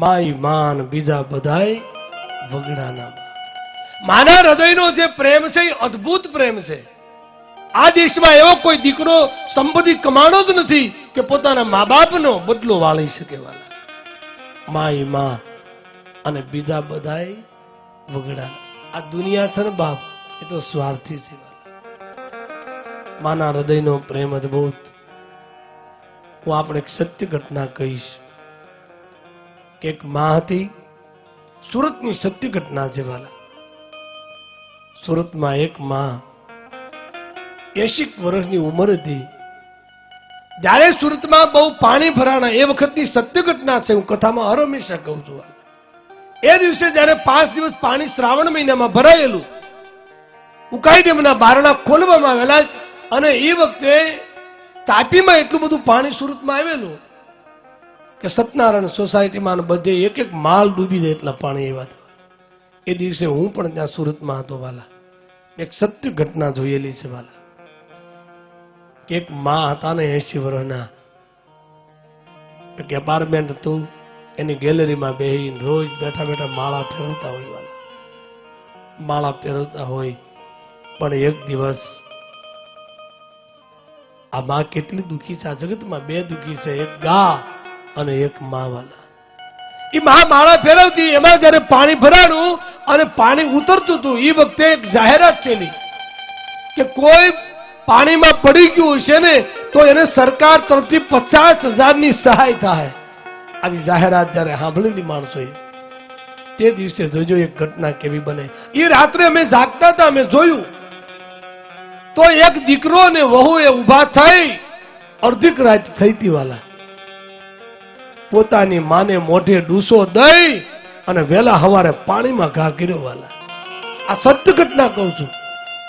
માઈ માન બીજા બધાય વગડાના માના હૃદયનો જે પ્રેમ છે એ અદ્ભુત પ્રેમ છે. આ દેશમાં એવો કોઈ દીકરો સંપત્તિ કમાણો જ નથી કે પોતાના મા બાપનો બદલો વાળી શકે. વાલા માઈ માં અને બીજા બધાય વગડાના. આ દુનિયા છે ને બાપ, એ તો સ્વાર્થી છે. માના હૃદયનો પ્રેમ અદ્ભુત. હું આપણે એક સત્ય ઘટના કહીશ કે એક માં હતી. સુરતની સત્ય ઘટના છે વાલા. સુરતમાં એક માં 80 વર્ષની ઉંમર હતી. જ્યારે સુરતમાં બહુ પાણી ભરાણા, એ વખતની સત્ય ઘટના છે, હું કથામાં હર હંમેશા કહું છું. એ દિવસે જ્યારે 5 દિવસ પાણી શ્રાવણ મહિનામાં ભરાયેલું, ઉકાઈ ડેમના બારણા ખોલવામાં આવેલા અને એ વખતે તાપીમાં એટલું બધું પાણી સુરતમાં આવેલું કે સત્યનારાયણ સોસાયટીમાં બધે એક એક માલ ડૂબી જાય એટલા પાણી એવા. એ દિવસે હું પણ ત્યાં સુરતમાં હતો વાલા. એક સત્ય ઘટના જોયેલી છે વાલા. એક માં હતા ને 80 વર્ષના, એક એપાર્ટમેન્ટ હતું, એની ગેલેરીમાં બેહીને રોજ બેઠા બેઠા માળા ફેરવતા હોય વાલા. માળા ફેરવતા હોય. પણ એક દિવસ આ માં કેટલી દુઃખી છે. આ જગતમાં 2 દુઃખી છે, એક ગા અને એક માં વાલા. એ માં માળા ફેરવતી, એમાં જયારે પાણી ભરાણું અને પાણી ઉતરતું હતું, એ વખતે એક જાહેરાત થયેલી કે કોઈ પાણીમાં પડી ગયું હશે ને તો એને સરકાર તરફથી 50,000ની સહાય થાય. આવી જાહેરાત જયારે સાંભળેલી માણસોએ, તે દિવસે જોજો એક ઘટના કેવી બને. એ રાત્રે અમે જાગતા હતા, અમે જોયું તો એક દીકરો ને વહુ એ ઉભા થઈ અડધીક રાત થઈ હતી વાલા. પોતાની માને મોઢે ડૂસો દઈ અને વેલા હવારે પાણીમાં ઘા કર્યો વાલા. આ સત્ય ઘટના કહું છું.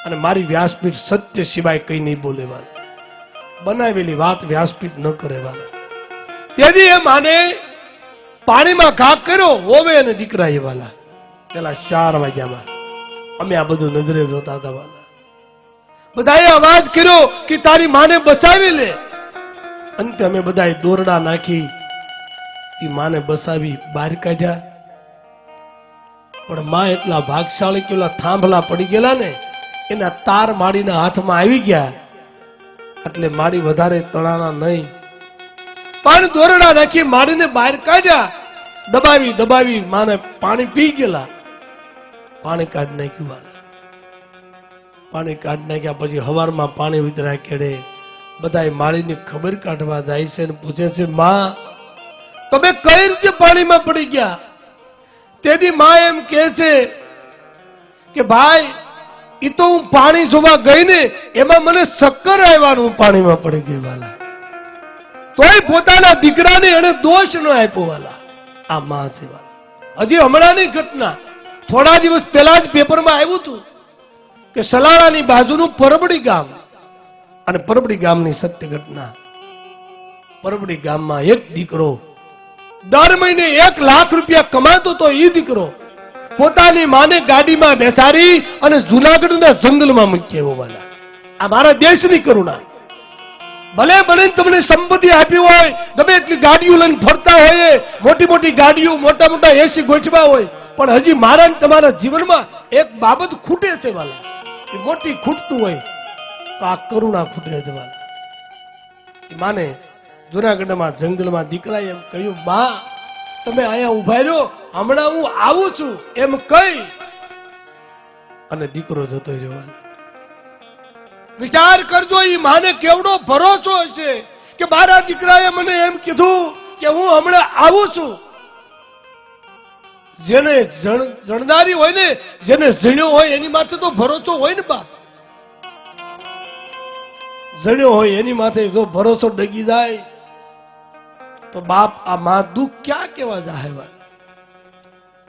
અને મારી વ્યાસપીઠ સત્ય સિવાય કઈ નહીં બોલે વાલા. બનાવેલી વાત વ્યાસપીઠ ન કરે વાલા. તેથી એ માને પાણીમાં ઘા કર્યો, હોવે અને દીકરા એ વાલા. પેલા 4 વાગ્યામાં અમે આ બધું નજરે જોતા હતા વાલા. બધાએ અવાજ કર્યો કે તારી માને બચાવી લે. અંતે અમે બધાએ દોરડા નાખી એ માને બસાવી બહાર કાઢ્યા. પણ માં એટલા ભાગશાળી કે ઓલા થાંભલા પડી ગયેલા ને, એના તાર માડીના હાથમાં આવી ગયા. એટલે માડી વધારે તણાના નહીં, પણ દોરડા નાખી માડીને બહાર કાઢ્યા. દબાવી દબાવી માને પાણી પી ગયેલા. પાણી કાઢી નાખ્યું વાલા. પાણી કાઢી નાખ્યા પછી હવારમાં પાણી ઉતર્યા કેડે. બધા માળીની ખબર કાઢવા જાય છે ને પૂછે છે, માં તમે કઈ રીતે પાણીમાં પડી ગયા? તેથી માં એમ કહે છે કે ભાઈ, એ તો હું પાણી જોવા ગઈ ને એમાં મને ચક્કર આવ્યા, હું પાણીમાં પડી ગઈ વાલા. તોય પોતાના દીકરાને એને દોષ ન આપ્યો વાલા. આ માં છે વાલા. હજી હમણાંની ઘટના, થોડા દિવસ પહેલા જ પેપરમાં આવ્યું હતું કે સલાળાની બાજુનું પરબડી ગામ, અને પરબડી ગામની સત્ય ઘટના. પરબડી ગામમાં એક દીકરો દર મહિને 1 લાખ રૂપિયા કમાતો તો એ દીકરો પોતાની માને ગાડીમાં બેસાડી અને જુનાગઢના જંગલમાં મૂકી આવ્યો વાલા. આ મારા દેશની કરુણા. ભલે ભલે તમને સંપત્તિ આપી હોય, ગમે એટલી ગાડીઓ લઈને ફરતા હોય, મોટી મોટી ગાડીઓ, મોટા મોટા એસી ગોઠવા હોય, પણ હજી મારા તમારા જીવનમાં એક બાબત ખૂટે છે વાલા. એ મોટી ખૂટતું હોય તો આ કરુણા ખૂટે છે વાલા. માને જુનાગઢમાં જંગલમાં દીકરાએ એમ કહ્યું, બા તમે અહીંયા ઉભા રહ્યો, હમણાં હું આવું છું એમ કહી અને દીકરો જતો રહ્યો. વિચાર કરજો, એ માને કેવડો ભરોસો હશે કે મારા દીકરાએ મને એમ કીધું કે હું હમણાં આવું છું. જેને જણનારી હોય ને, જેને જણ્યો હોય એની માથે તો ભરોસો હોય ને બા. જણ્યો હોય એની માથે જો ભરોસો ડગી જાય તો બાપ આ માં દુઃખ ક્યાં કેવા જાય.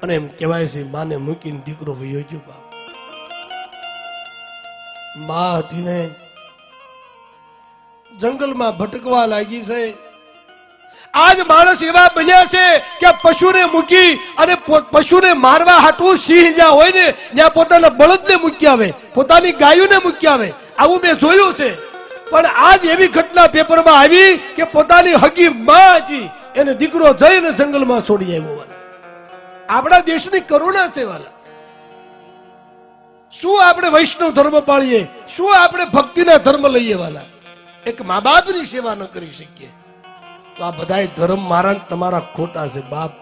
અને એમ કહેવાય છે માને મૂકીને દીકરો વયો ગયો બાપ. માં હતી ને જંગલમાં ભટકવા લાગી છે. આજ માણસ એવા બન્યા છે કે પશુને મૂકી અને પશુને મારવા હાટવું સિંહ જ્યાં હોય ને ત્યાં પોતાના બળદને મૂકી આવે, પોતાની ગાયોને મૂકી આવે. આવું મેં જોયું છે. પણ આજ એવી ઘટના પેપરમાં આવી કે પોતાની હગી માં હતી, એને દીકરો જઈને જંગલમાં છોડી આવ્યો. આપણા દેશની કરુણા છે વાલા. શું આપણે વૈષ્ણવ ધર્મ પાળીએ, શું આપણે ભક્તિના ધર્મ લઈએ વાલા? એક મા બાપની સેવા ન કરી શકીએ તો આ બધા ધર્મ મારા ને તમારા ખોટા છે બાપ.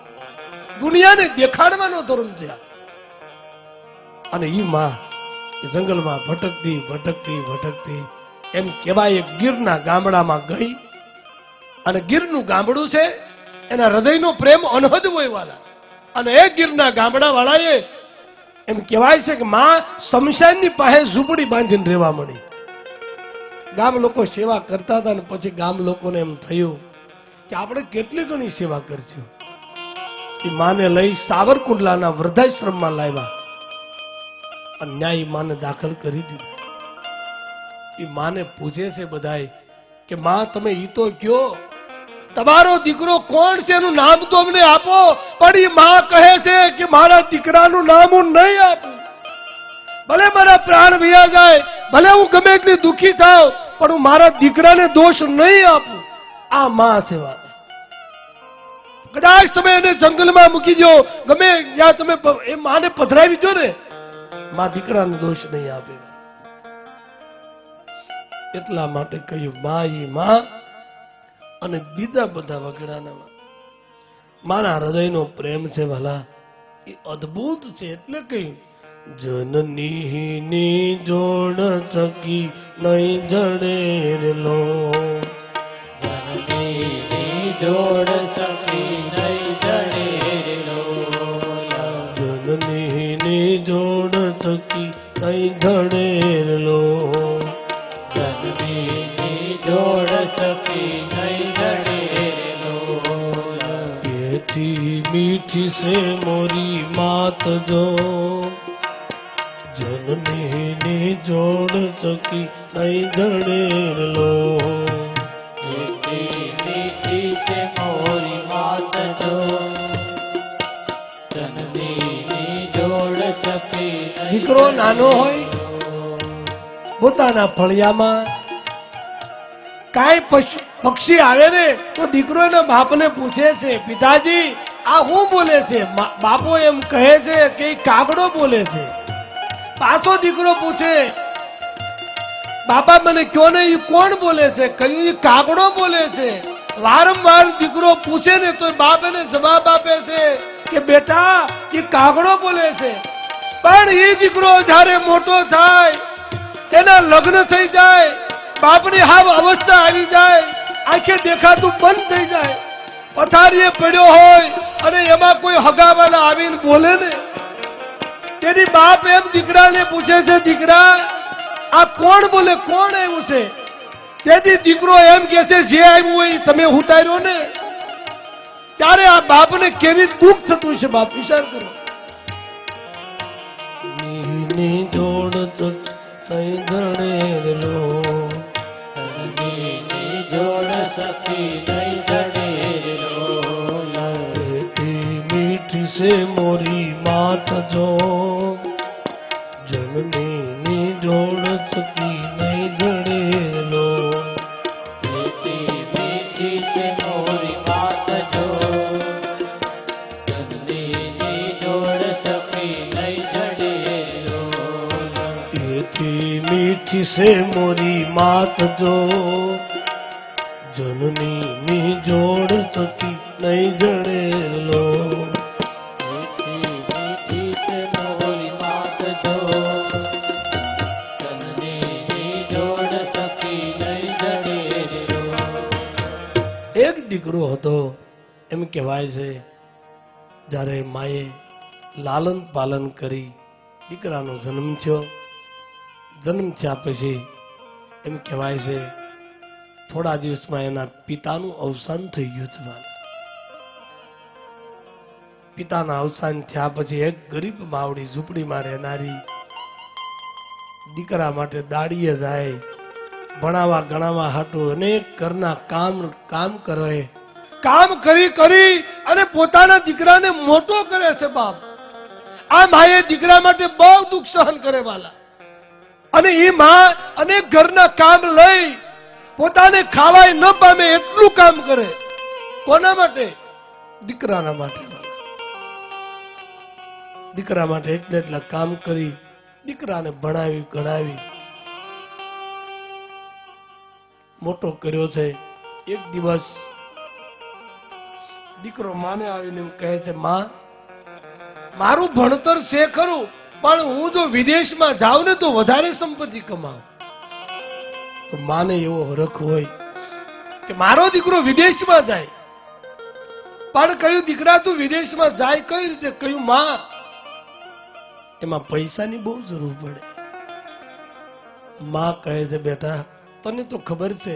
દુનિયાને દેખાડવાનો ધર્મ છે આ. અને ઈ માં જંગલમાં ભટકતી ભટકતી ભટકતી એમ કહેવાય ગીરના ગામડામાં ગઈ. અને ગીરનું ગામડું છે, એના હૃદયનો પ્રેમ અનહદ હોય વાલા. અને એ ગીરના ગામડા વાળાએ એમ કહેવાય છે કે માં શમશાનની પાસે ઝૂંપડી બાંધીને રહેવા મળી. ગામ લોકો સેવા કરતા હતા ને પછી ગામ લોકોને એમ થયું કે આપણે કેટલી ઘણી સેવા કરશું. એ માને લઈ સાવરકુંડલાના વૃદ્ધાશ્રમમાં લાવ્યા અને ન્યાય માને દાખલ કરી દીધા. એ માને પૂછે છે બધાય કે માં તમે ઈ તો કયો, તમારો દીકરો કોણ છે એનું નામ તો અમને આપો. પણ એ માં કહે છે કે મારા દીકરાનું નામ હું નહીં આપું. ભલે મારા પ્રાણ વયા જાય, ભલે હું ગમે એટલી દુખી થાવ, પણ હું મારા દીકરાને દોષ નહીં આપું. આ માં છે વાત. કદાચ તમે એને જંગલમાં મૂકી દો, ગમે ત્યાં તમે એ માને પધરાવી દો ને, માં દીકરાને દોષ નહીં આપે. એટલા માટે કહ્યું માં ઈ માં. અને બીજા બધા વગડાના મારા હૃદયનો પ્રેમ છે ભલા, એ અદ્ભુત છે. એટલે કહ્યું જનની ની જોડ ચકી નહીં જડેલો, જનની જોડ ચકી નહીં જડેલો, જનની ની જોડ ચકી નહીં જડેલો, જનની જોડ ચકી નહીં જડેલો. એથી મીઠી સે મોરી માત જો, જનની ની જોડ ચકી નહીં જડેલો, એથી મીઠી છે મોરી માત જો, જનની જોડ ચકી નહીં. દીકરો નાનો હોય પોતાના ફળિયામાં કાંઈ પક્ષી આવે ને તો દીકરો એના બાપને પૂછે છે, પિતાજી આ શું બોલે છે? બાપો એમ કહે છે કે ઈ કાગડો બોલે છે. પાછો દીકરો પૂછે, બાપા મને કયો ને ઈ કોણ બોલે છે? કહ્યું ઈ કાગડો બોલે છે. વારંવાર દીકરો પૂછે ને તો બાપ એને જવાબ આપે છે કે બેટા ઈ કાગડો બોલે છે. પણ એ દીકરો જ્યારે મોટો થાય, એના લગ્ન થઈ જાય, બાપની હાવ અવસ્થા આવી જાય, આંખે દેખાતું બંધ થઈ જાય, પથારીએ પડ્યો હોય અને એમાં કોઈ હગાવાલા આવીને બોલે ને, તેની બાપ એમ દીકરાને પૂછે છે, દીકરા આ કોણ બોલે, કોણ આવ્યું છે? તેથી દીકરો એમ કે છે જે આવ્યું હોય ઈ તમે ઉતાર્યો ને. ત્યારે આ બાપને કેવી દુઃખ થતું છે બાપ, વિચાર કરો. જોડ નહીં જડેલો, જનની જોડ ચકી નહીં જડેલો, મીઠી સે મોરી માત જો, જનની જોડ ચકી નહીં જડેલો, એથી મીઠી છે મોરી માત જો, જનની જોડ ચકી નહીં જડેલો, એથી મીઠી સે મોરી માત જો, જનની જોડ ચકી નહીં જડેલો, એથી મીઠી છે મોરી માત જો, જનની જોડ ચકી નહીં જડેલો. એક દીકરો હતો. એમ કહેવાય છે જ્યારે માએ લાલન પાલન કરી દીકરાનો જન્મ થયો. જન્મ થયા પછી એમ કહેવાય છે થોડા દિવસમાં એના પિતાનું અવસાન થઈ ગયું છે. પિતાના અવસાન થયા પછી એક ગરીબ માવડી ઝૂંપડીમાં રહેનારી દીકરા માટે દાડીએ જાય, ભણાવવા ગણાવવા હાટું અનેક ઘરના કામ કરે, કામ કરી કરી અને પોતાના દીકરાને મોટો કરે છે બાપ. આ માએ દીકરા માટે બહુ દુઃખ સહન કરે વાલા. અને એ માં અનેક ઘરના કામ લઈ પોતાને ખાવાય ન પામે એટલું કામ કરે. કોના માટે? દીકરાના માટે. દીકરા માટે એટલા કામ કરી, દીકરાને ભણાવી ગણાવી મોટો કર્યો છે. એક દિવસ દીકરો માને આવીને એમ કહે છે, માં મારું ભણતર છે ખરું, પણ હું જો વિદેશમાં જાઉં ને તો વધારે સંપત્તિ કમાઉં. તો માને એવો હરખ હોય કે મારો દીકરો વિદેશમાં જાય, પણ કયું દીકરા તું વિદેશમાં જાય કઈ રીતે? કયું માં એમાં પૈસાની બહુ જરૂર પડે. માં કહે છે, બેટા તને તો ખબર છે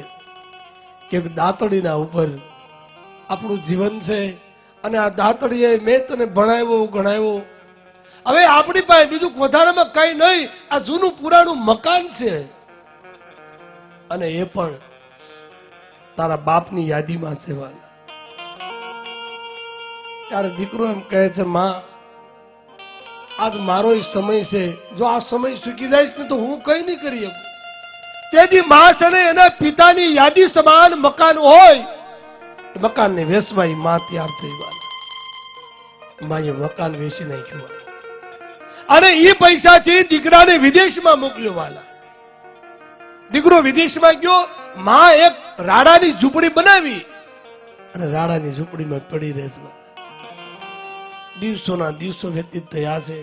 કે દાતડીના ઉપર આપણું જીવન છે, અને આ દાતડીએ મેં તને ભણાવ્યો ગણાવ્યો. હવે આપણી પાસે બીજું વધારામાં કઈ નહીં, આ જૂનું પુરાણું મકાન છે, અને એ પણ તારા બાપની યાદીમાં છે. વાલા ત્યારે દીકરો એમ કહે છે, માં આજ મારો સમય છે, જો આ સમય ચૂકી જાય ને તો હું કઈ નહીં કરી શકું. તેથી માં છે ને એના પિતાની યાદી સમાન મકાન હોય, મકાનને વેચવા માં તૈયાર થઈ. વાલા માએ મકાન વેચી નાખ્યું, અને એ પૈસાથી દીકરાને વિદેશમાં મોકલ્યો. વાલા દીકરો વિદેશમાં ગયો, માં એક રાડાની ઝૂંપડી બનાવી અને રાડાની ઝૂંપડીમાં પડી રહે છે. દિવસોના દિવસો વ્યતીત થયા છે,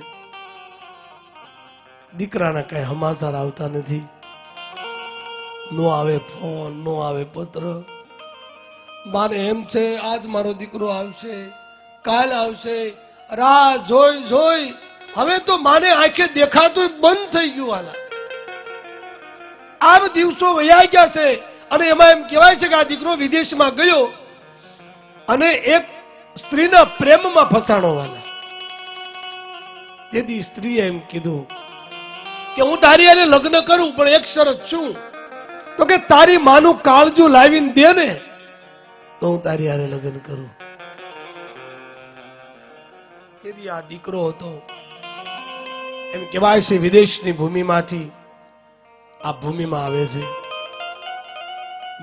દીકરાના કઈ સમાચાર આવતા નથી. નો આવે ફોન, નો આવે પત્ર. મારે એમ છે આજ મારો દીકરો આવશે, કાલ આવશે, રાહ જોઈ જોઈ હવે તો માને આંખે દેખાતું બંધ થઈ ગયું. વાલા આમ દિવસો વયા ગયા છે, અને એમાં એમ કહેવાય છે કે આ દીકરો વિદેશમાં ગયો અને એક સ્ત્રીના પ્રેમમાં ફસાણો. વાલા તેથી સ્ત્રીએ એમ કીધું કે હું તારી હારે લગ્ન કરું, પણ એક શરત શું? તો કે તારી માનું કાળજું લાવીને દે ને તો હું તારી હારે લગ્ન કરું. તેથી આ દીકરો હતો, એમ કહેવાય છે વિદેશની ભૂમિમાંથી આ ભૂમિમાં આવે છે.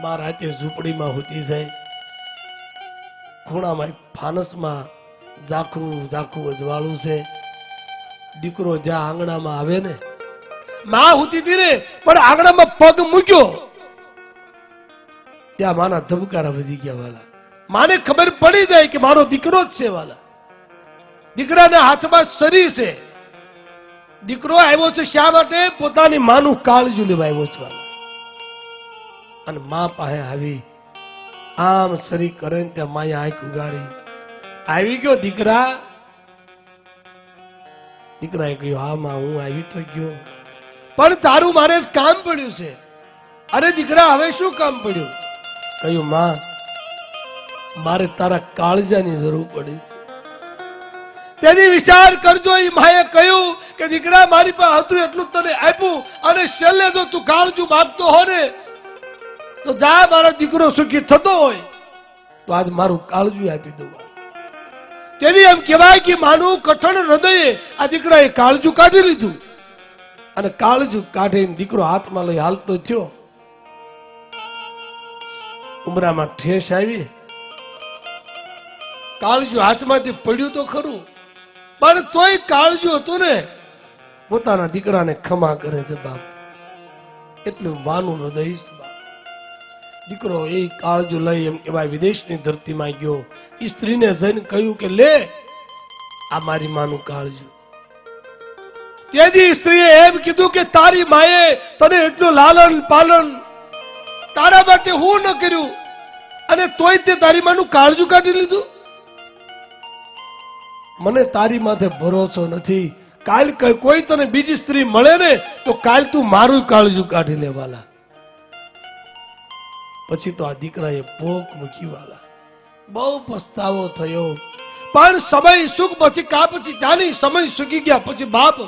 માં રાતે ઝૂંપડીમાં હોતી જાય, ખૂણામાં ફાનસમાં ઝાખું ઝાખું અજવાળું છે. દીકરો જ્યાં આંગણામાં આવે ને, માં હોતી હતી ને, પણ આંગણામાં પગ મૂક્યો ત્યાં માના ધબકારા વધી ગયા. વાલા માને ખબર પડી જાય કે મારો દીકરો જ છે. વાલા દીકરાના હાથમાં શરીર છે. દીકરો આવ્યો છે શા માટે? પોતાની માનું કાળજું લેવા આવ્યો છે. વાલા અને માં પાસે આવી આમ શરીર કરે ને ત્યાં માએ આંખ ઉગાડી, આવી ગયો દીકરા? દીકરાએ કહ્યું, હા માં હું આવી તો ગયો, પણ તારું મારે કામ પડ્યું છે. અરે દીકરા હવે શું કામ પડ્યું? કહ્યું, માં મારે તારા કાળજાની જરૂર પડી છે. તેની વિચાર કરજો. એ માએ કહ્યું કે દીકરા મારી પાસે હતું એટલું તને આપ્યું, અને છેલ્લે જો તું કાળજું માંગતો હો ને તો જા, મારો દીકરો સુખી થતો હોય તો આજ મારું કાળજું આપી દઉં. તેની એમ કહેવાય કે માનું કઠણ હૃદયે આ દીકરાએ કાળજું કાઢી લીધું, અને કાળજું કાઢીને દીકરો હાથમાં લઈ હાલતો થયો. ઉમરામાં ઠેસ આવી, કાળજું હાથમાંથી પડ્યું તો ખરું, પણ તોય કાળજું હતું ને પોતાના દીકરાને ખમા કરે છે. બાપ એટલું વાનું હૃદય છે. દીકરો એ કાળજું લઈ એમ કહેવાય વિદેશની ધરતીમાં ગયો. એ સ્ત્રીને જઈને કહ્યું કે લે આ મારી માનું કાળજું. તેથી સ્ત્રીએ એમ કીધું કે તારી માએ તને એટલું લાલન પાલન તારા માટે હું ન કર્યું, અને તોય તે તારી માનું કાળજું કાઢી લીધું. મને તારી માથે ભરોસો નથી. કાલ કોઈ તને બીજી સ્ત્રી મળે ને તો કાલ તું મારું કાળજું કાઢી લે. વાલા પછી તો આ દીકરાએ પોક મૂકી. વાલા બહુ પસ્તાવો થયો, પણ સમય સુખ પછી કા પછી જાની સમય સુકી ગયા પછી બાપ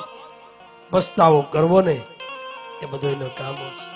પસ્તાવો કરવો ને એ બધો એનો કામ છે.